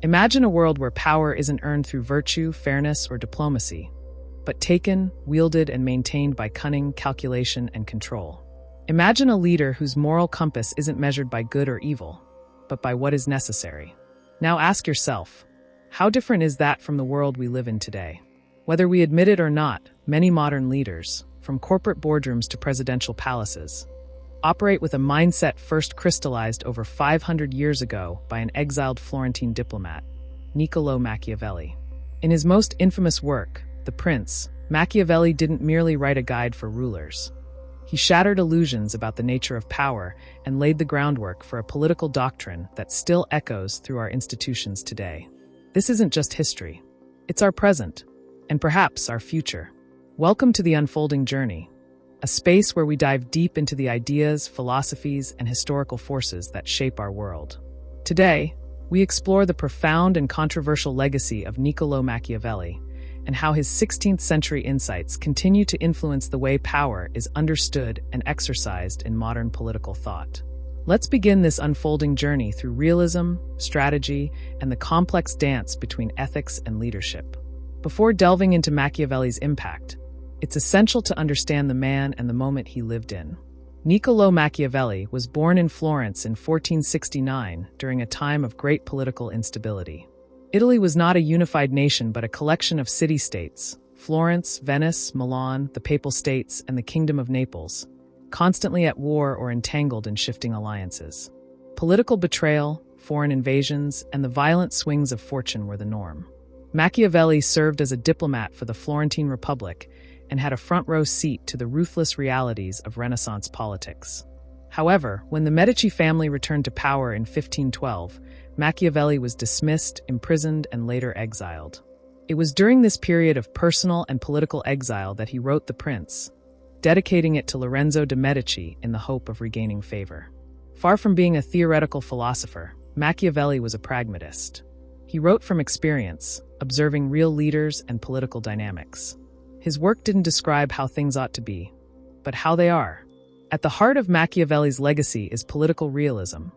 Imagine a world where power isn't earned through virtue, fairness, or diplomacy, but taken, wielded, and maintained by cunning, calculation, and control. Imagine a leader whose moral compass isn't measured by good or evil, but by what is necessary. Now ask yourself, how different is that from the world we live in today? Whether we admit it or not, many modern leaders, from corporate boardrooms to presidential palaces, operate with a mindset first crystallized over 500 years ago by an exiled Florentine diplomat, Niccolò Machiavelli. In his most infamous work, The Prince, Machiavelli didn't merely write a guide for rulers. He shattered illusions about the nature of power and laid the groundwork for a political doctrine that still echoes through our institutions today. This isn't just history. It's our present, and perhaps our future. Welcome to the Unfolding Journey, a space where we dive deep into the ideas, philosophies, and historical forces that shape our world. Today, we explore the profound and controversial legacy of Niccolò Machiavelli and how his 16th century insights continue to influence the way power is understood and exercised in modern political thought. Let's begin this unfolding journey through realism, strategy, and the complex dance between ethics and leadership. Before delving into Machiavelli's impact, it's essential to understand the man and the moment he lived in. Niccolò Machiavelli was born in Florence in 1469 during a time of great political instability. Italy was not a unified nation but a collection of city-states, Florence, Venice, Milan, the Papal States, and the Kingdom of Naples, constantly at war or entangled in shifting alliances. Political betrayal, foreign invasions, and the violent swings of fortune were the norm. Machiavelli served as a diplomat for the Florentine Republic and had a front-row seat to the ruthless realities of Renaissance politics. However, when the Medici family returned to power in 1512, Machiavelli was dismissed, imprisoned, and later exiled. It was during this period of personal and political exile that he wrote The Prince, dedicating it to Lorenzo de' Medici in the hope of regaining favor. Far from being a theoretical philosopher, Machiavelli was a pragmatist. He wrote from experience, observing real leaders and political dynamics. His work didn't describe how things ought to be, but how they are. At the heart of Machiavelli's legacy is political realism,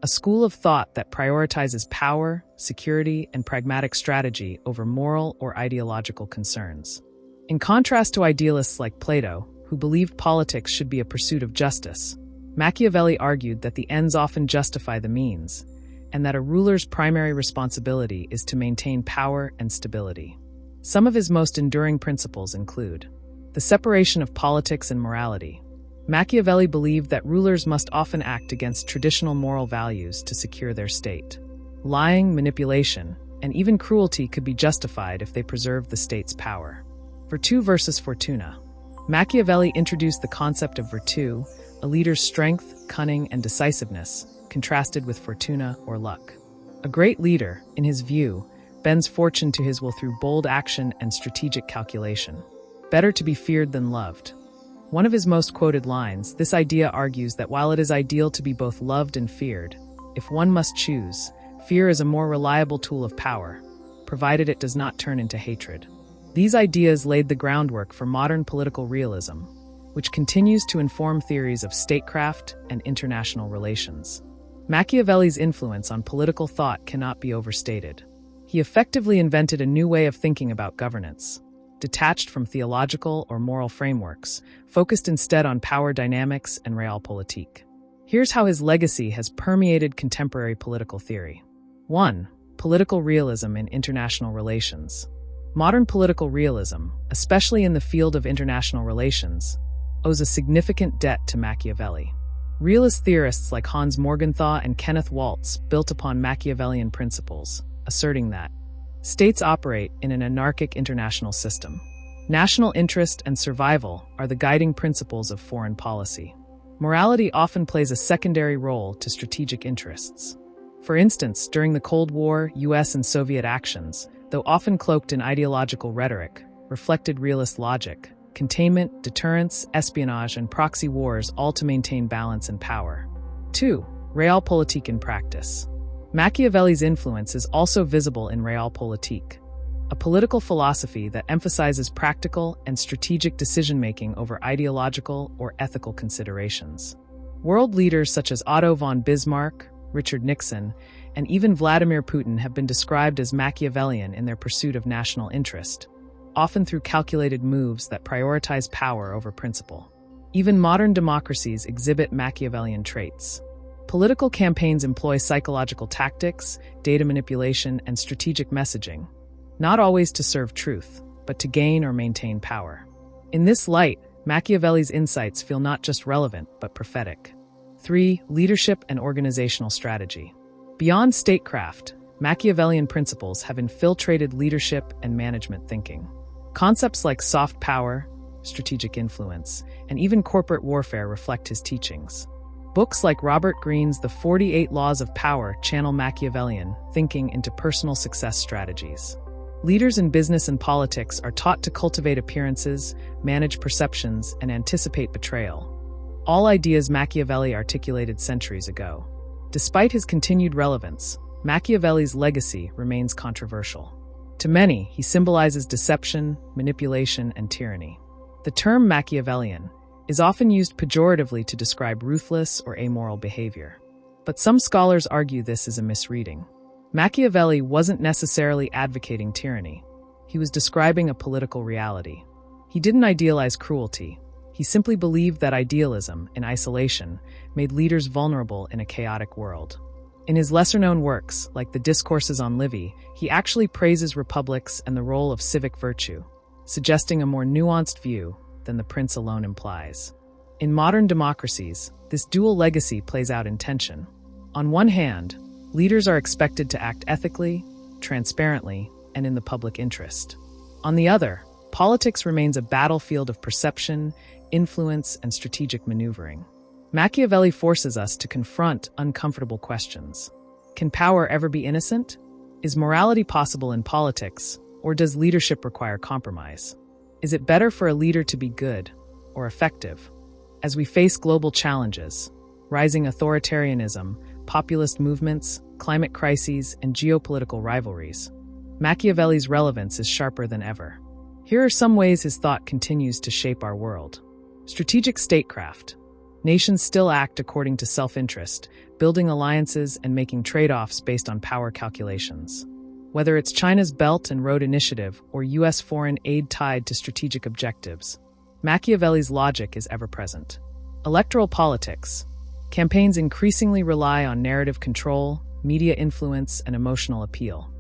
a school of thought that prioritizes power, security, and pragmatic strategy over moral or ideological concerns. In contrast to idealists like Plato, who believed politics should be a pursuit of justice, Machiavelli argued that the ends often justify the means, and that a ruler's primary responsibility is to maintain power and stability. Some of his most enduring principles include the separation of politics and morality. Machiavelli believed that rulers must often act against traditional moral values to secure their state. Lying, manipulation, and even cruelty could be justified if they preserved the state's power. Virtù versus fortuna. Machiavelli introduced the concept of virtù, a leader's strength, cunning, and decisiveness, contrasted with fortuna or luck. A great leader, in his view, bends fortune to his will through bold action and strategic calculation. Better to be feared than loved. One of his most quoted lines, this idea argues that while it is ideal to be both loved and feared, if one must choose, fear is a more reliable tool of power, provided it does not turn into hatred. These ideas laid the groundwork for modern political realism, which continues to inform theories of statecraft and international relations. Machiavelli's influence on political thought cannot be overstated. He effectively invented a new way of thinking about governance, detached from theological or moral frameworks, focused instead on power dynamics and realpolitik. Here's how his legacy has permeated contemporary political theory. 1. Political realism in international relations. Modern political realism, especially in the field of international relations, owes a significant debt to Machiavelli. Realist theorists like Hans Morgenthau and Kenneth Waltz built upon Machiavellian principles, asserting that states operate in an anarchic international system. National interest and survival are the guiding principles of foreign policy. Morality often plays a secondary role to strategic interests. For instance, during the Cold War, US and Soviet actions, though often cloaked in ideological rhetoric, reflected realist logic: containment, deterrence, espionage, and proxy wars, all to maintain balance and power. 2. Realpolitik in practice. Machiavelli's influence is also visible in Realpolitik, a political philosophy that emphasizes practical and strategic decision-making over ideological or ethical considerations. World leaders such as Otto von Bismarck, Richard Nixon, and even Vladimir Putin have been described as Machiavellian in their pursuit of national interest, often through calculated moves that prioritize power over principle. Even modern democracies exhibit Machiavellian traits. Political campaigns employ psychological tactics, data manipulation, and strategic messaging, not always to serve truth, but to gain or maintain power. In this light, Machiavelli's insights feel not just relevant, but prophetic. 3. Leadership and organizational strategy. Beyond statecraft, Machiavellian principles have infiltrated leadership and management thinking. Concepts like soft power, strategic influence, and even corporate warfare reflect his teachings. Books like Robert Greene's The 48 Laws of Power channel Machiavellian thinking into personal success strategies. Leaders in business and politics are taught to cultivate appearances, manage perceptions, and anticipate betrayal. All ideas Machiavelli articulated centuries ago. Despite his continued relevance, Machiavelli's legacy remains controversial. To many, he symbolizes deception, manipulation, and tyranny. The term Machiavellian is often used pejoratively to describe ruthless or amoral behavior. But some scholars argue this is a misreading. Machiavelli wasn't necessarily advocating tyranny. He was describing a political reality. He didn't idealize cruelty. He simply believed that idealism, in isolation, made leaders vulnerable in a chaotic world. In his lesser-known works, like the Discourses on Livy, he actually praises republics and the role of civic virtue, suggesting a more nuanced view than the prince alone implies. In modern democracies, this dual legacy plays out in tension. On one hand, leaders are expected to act ethically, transparently, and in the public interest. On the other, politics remains a battlefield of perception, influence, and strategic maneuvering. Machiavelli forces us to confront uncomfortable questions. Can power ever be innocent? Is morality possible in politics, or does leadership require compromise? Is it better for a leader to be good or effective? As we face global challenges, rising authoritarianism, populist movements, climate crises, and geopolitical rivalries, Machiavelli's relevance is sharper than ever. Here are some ways his thought continues to shape our world. Strategic statecraft. Nations still act according to self-interest, building alliances and making trade-offs based on power calculations. Whether it's China's Belt and Road Initiative or U.S. foreign aid tied to strategic objectives, Machiavelli's logic is ever present. Electoral politics. Campaigns increasingly rely on narrative control, media influence, and emotional appeal.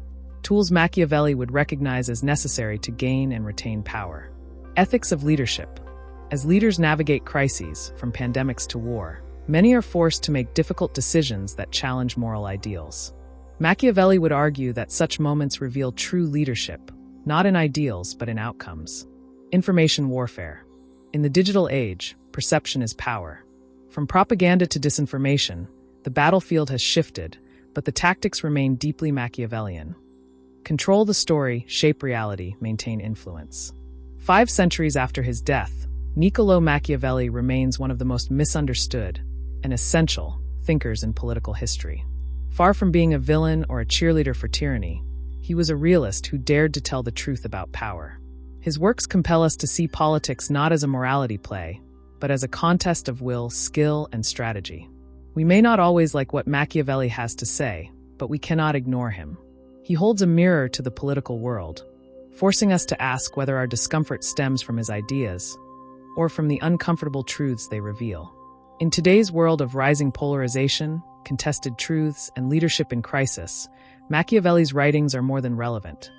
Tools Machiavelli would recognize as necessary to gain and retain power. Ethics of leadership. As leaders navigate crises, from pandemics to war, many are forced to make difficult decisions that challenge moral ideals. Machiavelli would argue that such moments reveal true leadership, not in ideals but in outcomes. Information warfare. In the digital age, perception is power. From propaganda to disinformation, the battlefield has shifted, but the tactics remain deeply Machiavellian. Control the story, shape reality, maintain influence. 5 centuries after his death, Niccolò Machiavelli remains one of the most misunderstood and essential thinkers in political history. Far from being a villain or a cheerleader for tyranny, he was a realist who dared to tell the truth about power. His works compel us to see politics not as a morality play, but as a contest of will, skill, and strategy. We may not always like what Machiavelli has to say, but we cannot ignore him. He holds a mirror to the political world, forcing us to ask whether our discomfort stems from his ideas or from the uncomfortable truths they reveal. In today's world of rising polarization, contested truths, and leadership in crisis, Machiavelli's writings are more than relevant.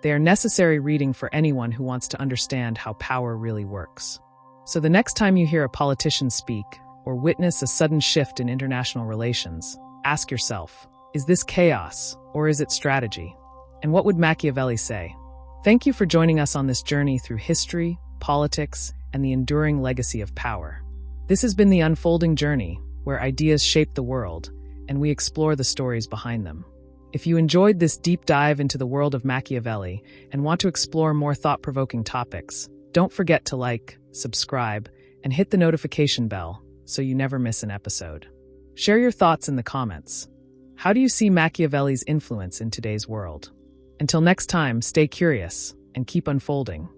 They are necessary reading for anyone who wants to understand how power really works. So the next time you hear a politician speak or witness a sudden shift in international relations, ask yourself, is this chaos or is it strategy? And what would Machiavelli say? Thank you for joining us on this journey through history, politics, and the enduring legacy of power. This has been The Unfolding Journey, where ideas shape the world, and we explore the stories behind them. If you enjoyed this deep dive into the world of Machiavelli and want to explore more thought-provoking topics, don't forget to like, subscribe, and hit the notification bell so you never miss an episode. Share your thoughts in the comments. How do you see Machiavelli's influence in today's world? Until next time, stay curious and keep unfolding.